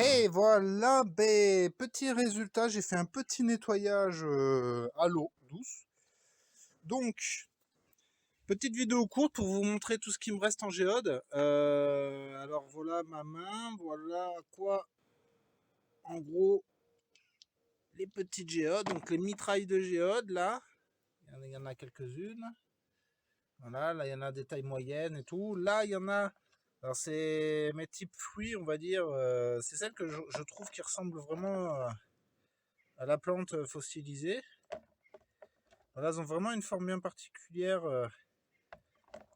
Et voilà, ben, petit résultat, j'ai fait un petit nettoyage à l'eau douce. Donc, petite vidéo courte pour vous montrer tout ce qui me reste en géode. Alors voilà ma main, voilà à quoi, en gros, les petites géodes, donc les mitrailles de géodes là. Il y en a quelques-unes. Voilà, là il y en a des tailles moyennes et tout. Là il y en a, alors c'est mes types fruits, on va dire. C'est celles que je trouve qui ressemblent vraiment à la plante fossilisée. Voilà, elles ont vraiment une forme bien particulière.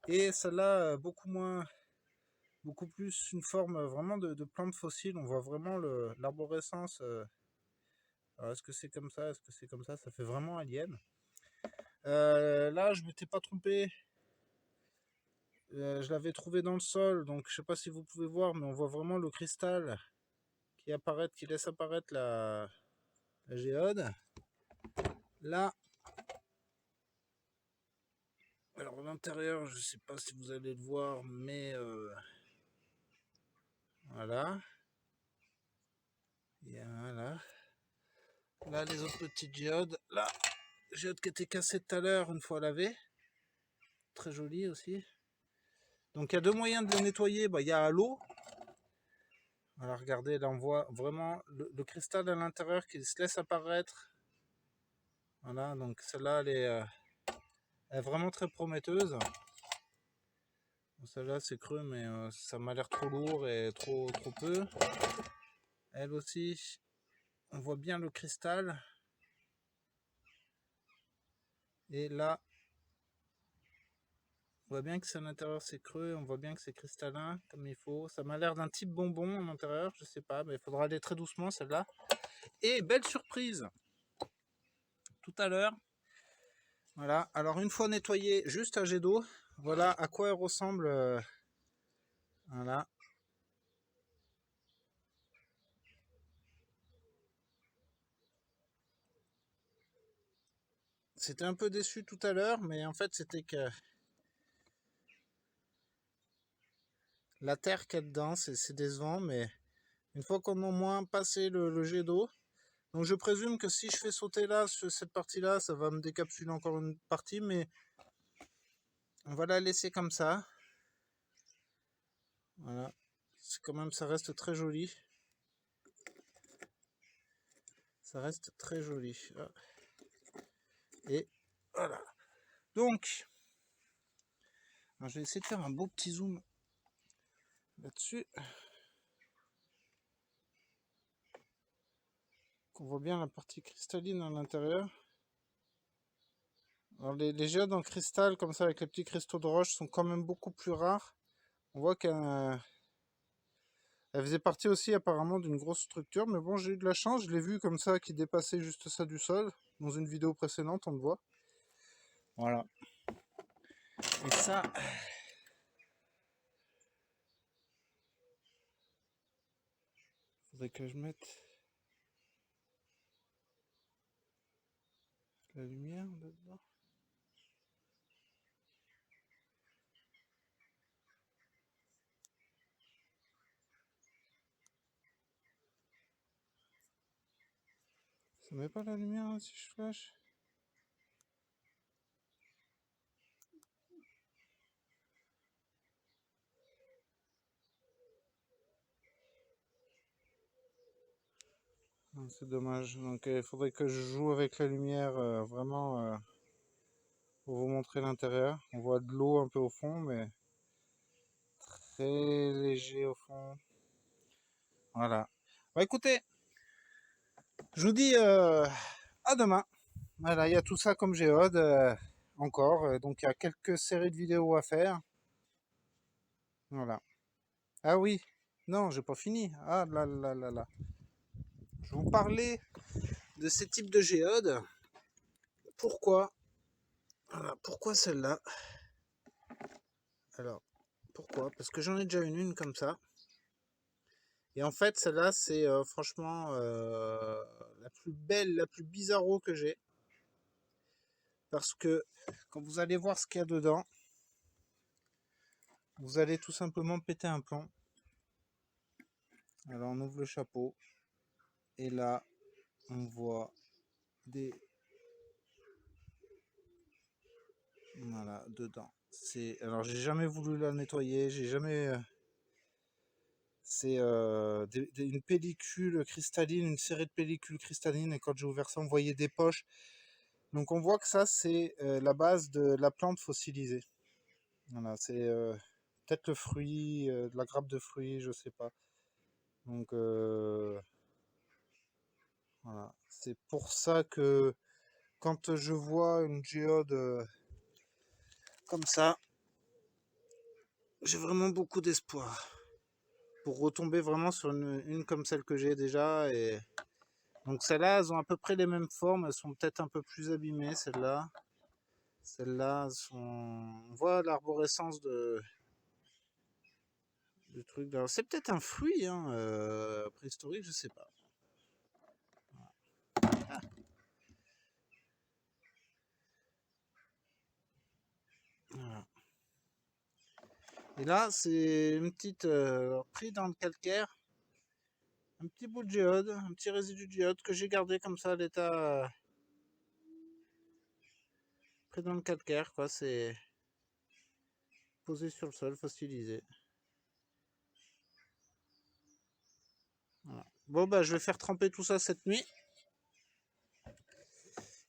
Et celle-là, beaucoup plus une forme vraiment de plante fossile. On voit vraiment l'arborescence. Alors, est-ce que c'est comme ça? Est-ce que c'est comme ça? Ça fait vraiment alien. Là, je m'étais pas trompé. Je l'avais trouvé dans le sol, donc je sais pas si vous pouvez voir, mais on voit vraiment le cristal qui laisse apparaître la géode. Là, alors l'intérieur, je sais pas si vous allez le voir, mais voilà. Voilà. Là, les autres petites géodes. Là, géode qui était cassée tout à l'heure, une fois lavée. Très jolie aussi. Donc, il y a deux moyens de le nettoyer. Bah, il y a à l'eau. Voilà, regardez, là, on voit vraiment le cristal à l'intérieur qui se laisse apparaître. Voilà, donc celle-là, elle est vraiment très prometteuse. Celle-là, c'est creux, mais ça m'a l'air trop lourd et trop peu. Elle aussi, on voit bien le cristal. Et là, on voit bien que c'est à l'intérieur, c'est creux. On voit bien que c'est cristallin comme il faut. Ça m'a l'air d'un type bonbon à l'intérieur, je sais pas, mais il faudra aller très doucement celle-là. Et belle surprise, tout à l'heure. Voilà, alors une fois nettoyé, juste un jet d'eau. Voilà à quoi elle ressemble. Voilà. C'était un peu déçu tout à l'heure, mais en fait c'était que la terre qu'il y a dedans, c'est décevant, mais une fois qu'on a au moins passé le jet d'eau, donc je présume que si je fais sauter là, cette partie-là, ça va me décapsuler encore une partie, mais on va la laisser comme ça. Voilà. C'est quand même, ça reste très joli. Ça reste très joli. Et voilà. Donc, je vais essayer de faire un beau petit zoom là-dessus. Qu'on voit bien la partie cristalline à l'intérieur. Alors les géodes en cristal, comme ça, avec les petits cristaux de roche, sont quand même beaucoup plus rares. On voit qu'elle faisait partie aussi apparemment d'une grosse structure, mais bon, j'ai eu de la chance, je l'ai vu comme ça, qui dépassait juste ça du sol. Dans une vidéo précédente, on le voit. Voilà. Et ça... Faudrait que je mette la lumière là-dedans. Ça met pas la lumière là, si je flash? C'est dommage. Donc il faudrait que je joue avec la lumière vraiment pour vous montrer l'intérieur. On voit de l'eau un peu au fond, mais très léger au fond. Voilà. Bah écoutez, je vous dis à demain. Voilà, il y a tout ça comme géode encore. Donc il y a quelques séries de vidéos à faire. Voilà. Ah oui, non, j'ai pas fini. Ah là là là là. Je vous parlais de ces types de géodes. Pourquoi? Voilà, pourquoi celle-là? Alors, pourquoi? Parce que j'en ai déjà une comme ça. Et en fait, celle-là, c'est franchement la plus belle, la plus bizarro que j'ai. Parce que quand vous allez voir ce qu'il y a dedans, vous allez tout simplement péter un plomb. Alors on ouvre le chapeau. Et là, on voit des... Voilà, dedans. Alors j'ai jamais voulu la nettoyer, j'ai jamais... C'est une pellicule cristalline, une série de pellicules cristallines. Et quand j'ai ouvert ça, on voyait des poches. Donc on voit que ça, c'est la base de la plante fossilisée. Voilà, c'est peut-être le fruit, de la grappe de fruits, je sais pas. Donc voilà, c'est pour ça que quand je vois une géode comme ça, j'ai vraiment beaucoup d'espoir pour retomber vraiment sur une comme celle que j'ai déjà. Et donc celles-là, elles ont à peu près les mêmes formes, elles sont peut-être un peu plus abîmées, celles-là. Celles-là sont... On voit l'arborescence du truc. C'est peut-être un fruit hein, préhistorique, je sais pas. Ah, voilà. Et là, c'est une petite pris dans le calcaire, un petit bout de géode, un petit résidu de géode que j'ai gardé comme ça à l'état pris dans le calcaire, quoi. C'est posé sur le sol, fossilisé. Voilà. Bon, bah, je vais faire tremper tout ça cette nuit.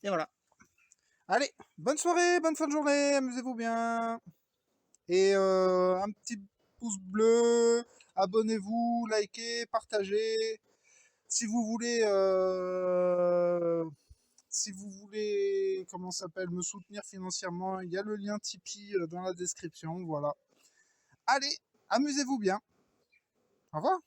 Et voilà. Allez, bonne soirée, bonne fin de journée, amusez-vous bien. Et un petit pouce bleu, abonnez-vous, likez, partagez. Si vous voulez, comment ça s'appelle, me soutenir financièrement, il y a le lien Tipeee dans la description. Voilà. Allez, amusez-vous bien. Au revoir.